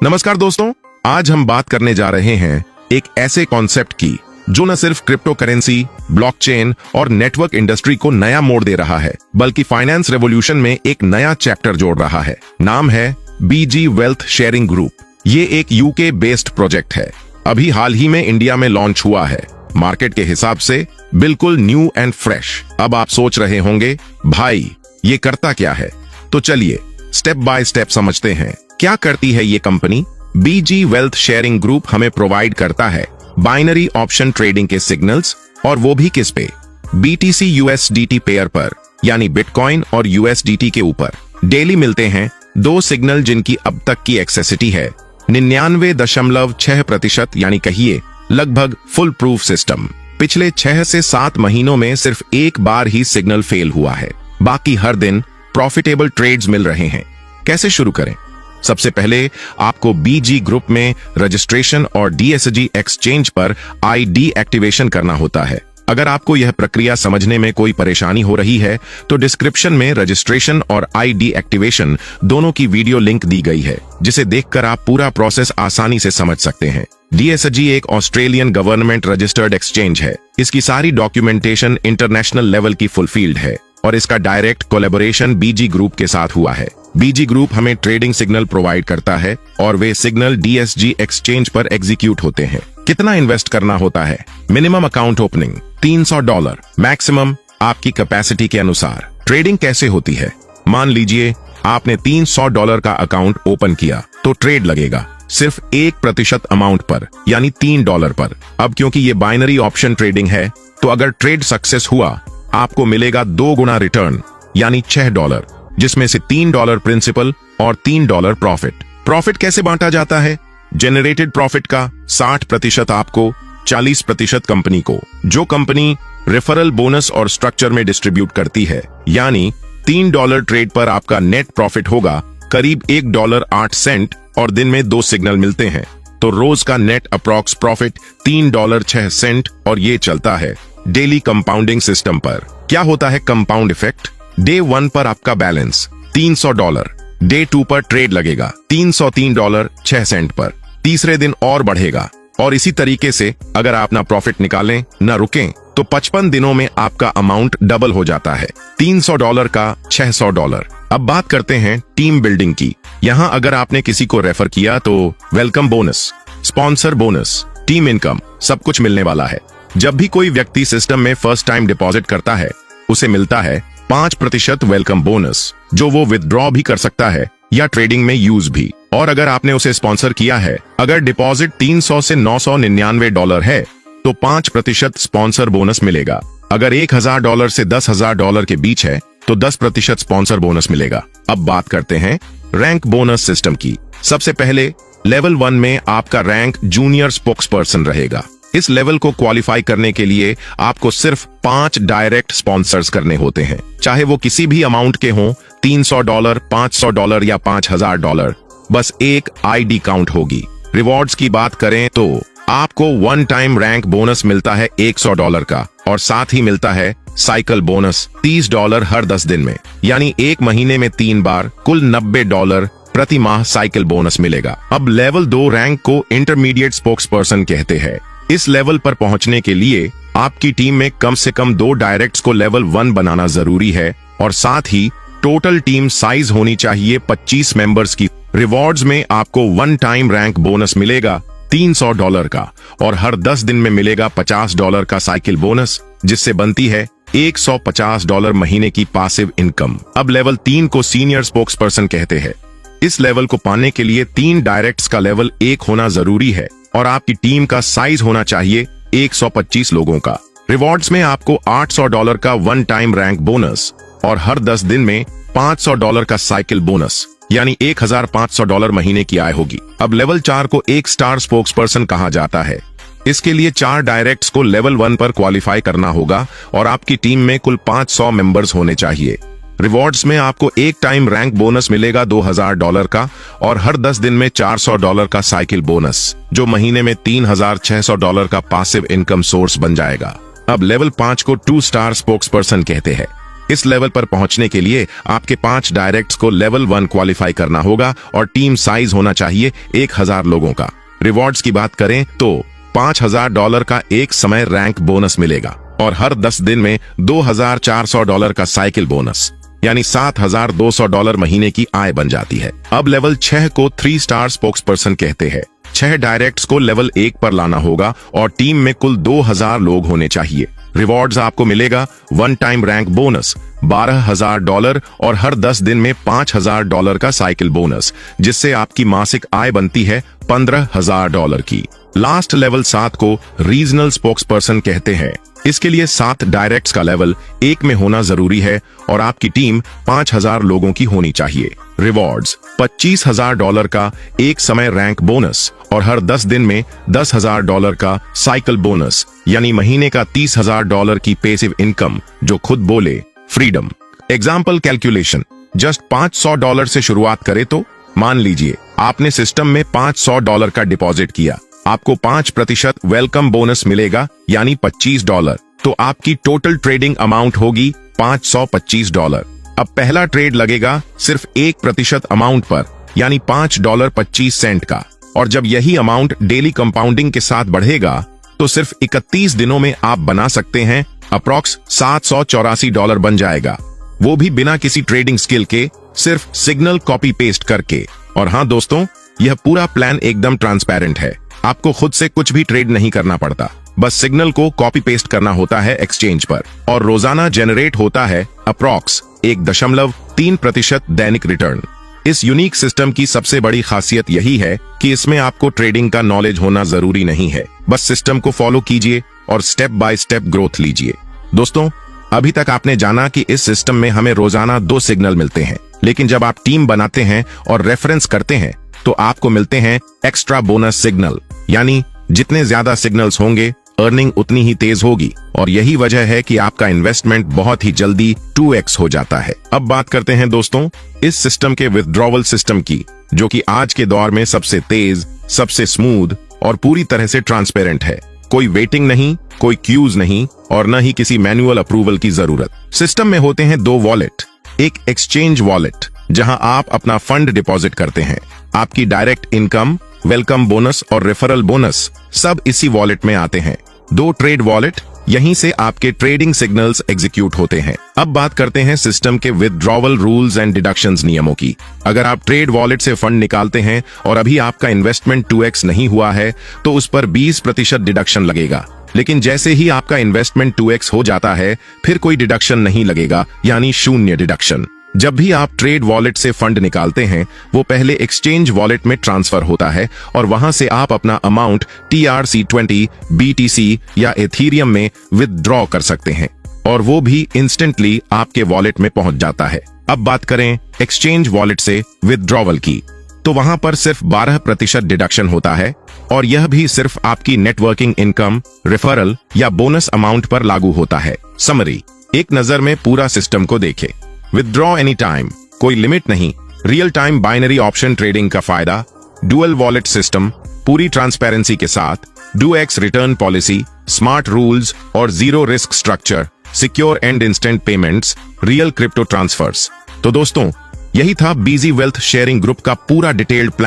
नमस्कार दोस्तों, आज हम बात करने जा रहे हैं एक ऐसे कॉन्सेप्ट की जो न सिर्फ क्रिप्टो करेंसी, ब्लॉकचेन और नेटवर्क इंडस्ट्री को नया मोड़ दे रहा है, बल्कि फाइनेंस रेवोल्यूशन में एक नया चैप्टर जोड़ रहा है। नाम है बीजी वेल्थ शेयरिंग ग्रुप। ये एक यूके बेस्ड प्रोजेक्ट है, अभी हाल ही में इंडिया में लॉन्च हुआ है। मार्केट के हिसाब से बिल्कुल न्यू एंड फ्रेश। अब आप सोच रहे होंगे, भाई ये करता क्या है? तो चलिए स्टेप बाय स्टेप समझते हैं क्या करती है ये कंपनी। बीजी वेल्थ शेयरिंग ग्रुप हमें प्रोवाइड करता है बाइनरी ऑप्शन ट्रेडिंग के सिग्नल्स, और वो भी किस पे? बीटीसी यूएसडीटी पेयर पर, यानी बिटकॉइन और यूएसडीटी के ऊपर। डेली मिलते हैं दो सिग्नल जिनकी अब तक की एक्सेसिटी है 99.6%, यानी कहिए लगभग फुल प्रूफ सिस्टम। पिछले 6 से 7 महीनों में सिर्फ एक बार ही सिग्नल फेल हुआ है, बाकी हर दिन प्रॉफिटेबल ट्रेड्स मिल रहे हैं। कैसे शुरू करें? सबसे पहले आपको बीजी ग्रुप में रजिस्ट्रेशन और डीएसजी एक्सचेंज पर आईडी एक्टिवेशन करना होता है। अगर आपको यह प्रक्रिया समझने में कोई परेशानी हो रही है तो डिस्क्रिप्शन में रजिस्ट्रेशन और आईडी एक्टिवेशन दोनों की वीडियो लिंक दी गई है, जिसे देखकर आप पूरा प्रोसेस आसानी से समझ सकते हैं। डीएसजी एक ऑस्ट्रेलियन गवर्नमेंट रजिस्टर्ड एक्सचेंज है। इसकी सारी डॉक्यूमेंटेशन इंटरनेशनल लेवल की फुलफिल्ड है और इसका डायरेक्ट कोलैबोरेशन बीजी ग्रुप के साथ हुआ है। बीजी ग्रुप हमें ट्रेडिंग सिग्नल प्रोवाइड करता है और वे सिग्नल डीएसजी एक्सचेंज पर एग्जीक्यूट होते हैं। कितना इन्वेस्ट करना होता है? मिनिमम अकाउंट ओपनिंग $300, मैक्सिमम आपकी कैपेसिटी के अनुसार। ट्रेडिंग कैसे होती है? मान लीजिए आपने $300 का अकाउंट ओपन किया तो ट्रेड लगेगा सिर्फ 1% अमाउंट पर, यानी $3 पर। अब क्योंकि ये बाइनरी ऑप्शन ट्रेडिंग है तो अगर ट्रेड सक्सेस हुआ आपको मिलेगा 2 गुना रिटर्न, यानी $6, जिसमें से $3 प्रिंसिपल और $3 प्रॉफिट। प्रॉफिट कैसे बांटा जाता है? जेनरेटेड प्रॉफिट का 60% आपको, 40% कंपनी को। जो कंपनी रेफरल बोनस और स्ट्रक्चर में डिस्ट्रीब्यूट करती है, यानी $3 ट्रेड पर आपका नेट प्रॉफिट होगा करीब $1.08 और दिन में 2 सिग्नल मिलते हैं तो रोज का नेट अप्रॉक्स प्रॉफिट $3.06 और ये चलता है डेली कंपाउंडिंग सिस्टम पर। क्या होता है कंपाउंड इफेक्ट? डे 1 पर आपका बैलेंस $300, डे 2 पर ट्रेड लगेगा $303.06 पर, तीसरे दिन और बढ़ेगा और इसी तरीके से अगर आप ना प्रॉफिट निकालें ना रुकें तो 55 दिनों में आपका अमाउंट डबल हो जाता है, $300 का $600। अब बात करते हैं टीम बिल्डिंग की। यहाँ अगर आपने किसी को रेफर किया तो welcome bonus, sponsor bonus, team income सब कुछ मिलने वाला है। जब भी कोई व्यक्ति सिस्टम में फर्स्ट टाइम डिपॉजिट करता है उसे मिलता है 5% वेलकम बोनस, जो वो विथड्रॉ भी कर सकता है या ट्रेडिंग में यूज भी। और अगर आपने उसे स्पॉन्सर किया है, अगर डिपॉजिट $300 से $999 है तो 5% स्पॉन्सर बोनस मिलेगा। अगर $1000 से $10,000 के बीच है तो 10% स्पॉन्सर बोनस मिलेगा। अब बात करते हैं रैंक बोनस सिस्टम की। सबसे पहले लेवल 1 में आपका रैंक जूनियर स्पोक्स पर्सन रहेगा। इस लेवल को क्वालिफाई करने के लिए आपको सिर्फ 5 डायरेक्ट स्पॉन्सर्स करने होते हैं, चाहे वो किसी भी अमाउंट के हों, $300, $500 या $5000। बस एक आईडी काउंट होगी। रिवॉर्ड्स की बात करें तो आपको 1 टाइम रैंक बोनस मिलता है $100 का और साथ ही मिलता है साइकिल बोनस $30 हर 10 दिन में, यानी 1 महीने में 3 बार कुल $90 प्रति माह साइकिल बोनस मिलेगा। अब लेवल 2 रैंक को इंटरमीडिएट स्पोक्स पर्सन कहते हैं। इस लेवल पर पहुंचने के लिए आपकी टीम में कम से कम 2 डायरेक्ट्स को लेवल 1 बनाना जरूरी है और साथ ही टोटल टीम साइज होनी चाहिए 25 मेंबर्स की। रिवॉर्ड्स में आपको 1 टाइम रैंक बोनस मिलेगा $300 का और हर 10 दिन में मिलेगा $50 का साइकिल बोनस, जिससे बनती है $150 महीने की पासिव इनकम। अब लेवल 3 को सीनियर स्पोक्स पर्सन कहते हैं। इस लेवल को पाने के लिए 3 डायरेक्ट्स का लेवल 1 होना जरूरी है और आपकी टीम का साइज होना चाहिए 125 लोगों का। रिवॉर्ड्स में आपको $800 का 1 टाइम रैंक बोनस और हर 10 दिन में $500 का साइकिल बोनस, यानी $1500 महीने की आय होगी। अब लेवल 4 को 1 स्टार स्पोक्स पर्सन कहा जाता है। इसके लिए 4 डायरेक्ट्स को लेवल 1 पर क्वालिफाई करना होगा और आपकी टीम में कुल 500 मेंबर्स होने चाहिए। रिवॉर्ड्स में आपको 1 टाइम रैंक बोनस मिलेगा $2000 का और हर 10 दिन में $400 का साइकिल बोनस, जो महीने में $3600 का पासिव इनकम सोर्स बन जाएगा। अब लेवल 5 को 2 स्टार स्पोक्स पर्सन कहते हैं। इस लेवल पर पहुंचने के लिए आपके 5 डायरेक्ट्स को लेवल 1 क्वालिफाई करना होगा और टीम साइज होना चाहिए 1000 लोगों का। रिवॉर्ड्स की बात करें तो $5000 का एक समय रैंक बोनस मिलेगा और हर 10 दिन में $2400 का साइकिल बोनस, यानी $7200 महीने की आय बन जाती है। अब लेवल 6 को 3 स्टार स्पोक्सपर्सन कहते हैं। 6 डायरेक्ट्स को लेवल 1 पर लाना होगा और टीम में कुल 2000 लोग होने चाहिए। रिवॉर्ड्स आपको मिलेगा 1 टाइम रैंक बोनस $12000 और हर 10 दिन में $5000 का साइकिल बोनस, जिससे आपकी मासिक आय बनती है $15000 की। लास्ट लेवल 7 को रीजनल स्पोक्सपर्सन कहते हैं। इसके लिए 7 डायरेक्ट्स का लेवल 1 में होना जरूरी है और आपकी टीम 5000 लोगों की होनी चाहिए। रिवॉर्ड्स $25000 का एक समय रैंक बोनस और हर 10 दिन में $10000 का साइकिल बोनस, यानी महीने का $30000 की पैसिव इनकम, जो खुद बोले फ्रीडम। एग्जाम्पल कैलकुलेशन, जस्ट $500 से शुरुआत करें तो मान लीजिए आपने सिस्टम में $500 का डिपॉजिट किया, आपको 5% वेलकम बोनस मिलेगा, यानी $25। तो आपकी टोटल ट्रेडिंग अमाउंट होगी $525। अब पहला ट्रेड लगेगा सिर्फ 1% अमाउंट पर, यानी $5.25 का, और जब यही अमाउंट डेली कंपाउंडिंग के साथ बढ़ेगा तो सिर्फ 31 दिनों में आप बना सकते हैं अप्रॉक्स $784 बन जाएगा, वो भी बिना किसी ट्रेडिंग स्किल के, सिर्फ सिग्नल कॉपी पेस्ट करके। और हाँ दोस्तों, यह पूरा प्लान एकदम ट्रांसपेरेंट है, आपको खुद से कुछ भी ट्रेड नहीं करना पड़ता, बस सिग्नल को कॉपी पेस्ट करना होता है एक्सचेंज पर और रोजाना जनरेट होता है अप्रॉक्स 1.3% दैनिक रिटर्न। इस यूनिक सिस्टम की सबसे बड़ी खासियत यही है कि इसमें आपको ट्रेडिंग का नॉलेज होना जरूरी नहीं है, बस सिस्टम को फॉलो कीजिए और स्टेप बाय स्टेप ग्रोथ लीजिए। दोस्तों, अभी तक आपने जाना कि इस सिस्टम में हमें रोजाना 2 सिग्नल मिलते हैं, लेकिन जब आप टीम बनाते हैं और रेफरेंस करते हैं तो आपको मिलते हैं एक्स्ट्रा बोनस सिग्नल, यानी जितने ज्यादा सिग्नल्स होंगे अर्निंग उतनी ही तेज होगी, और यही वजह है कि आपका इन्वेस्टमेंट बहुत ही जल्दी 2x हो जाता है। अब बात करते हैं दोस्तों इस सिस्टम के विथड्रॉवल सिस्टम की, जो कि आज के दौर में सबसे तेज, सबसे स्मूथ और पूरी तरह से ट्रांसपेरेंट है। कोई वेटिंग नहीं, कोई क्यूज नहीं और न ही किसी मैनुअल अप्रूवल की जरूरत। सिस्टम में होते हैं 2 वॉलेट, एक एक्सचेंज वॉलेट जहां आप अपना फंड डिपॉजिट करते हैं, आपकी डायरेक्ट इनकम, वेलकम बोनस और रेफरल बोनस सब इसी वॉलेट में आते हैं। 2 ट्रेड वॉलेट, यहीं से आपके ट्रेडिंग सिग्नल्स एग्जीक्यूट होते हैं। अब बात करते हैं सिस्टम के विथड्रॉवल रूल्स एंड डिडक्शंस नियमों की। अगर आप ट्रेड वॉलेट से फंड निकालते हैं और अभी आपका इन्वेस्टमेंट 2x नहीं हुआ है तो उस पर 20% डिडक्शन लगेगा, लेकिन जैसे ही आपका इन्वेस्टमेंट 2x हो जाता है फिर कोई डिडक्शन नहीं लगेगा, यानी 0 डिडक्शन। जब भी आप ट्रेड वॉलेट से फंड निकालते हैं वो पहले एक्सचेंज वॉलेट में ट्रांसफर होता है और वहां से आप अपना अमाउंट TRC20, BTC या एथीरियम में विथड्रॉ कर सकते हैं और वो भी इंस्टेंटली आपके वॉलेट में पहुंच जाता है। अब बात करें एक्सचेंज वॉलेट से विथड्रॉवल की, तो वहां पर सिर्फ 12% डिडक्शन होता है और यह भी सिर्फ आपकी नेटवर्किंग इनकम, रेफरल या बोनस अमाउंट पर लागू होता है। समरी, एक नजर में पूरा सिस्टम को देखें। विथड्रॉ एनी टाइम, कोई लिमिट नहीं, real time binary option trading का फायदा, डुअल वॉलेट सिस्टम, पूरी ट्रांसपेरेंसी के साथ, 2x return policy, smart rules और 0 risk structure, secure and instant payments, real crypto transfers. तो दोस्तों, यही था बीजी वेल्थ शेयरिंग ग्रुप का पूरा डिटेल्ड प्लान।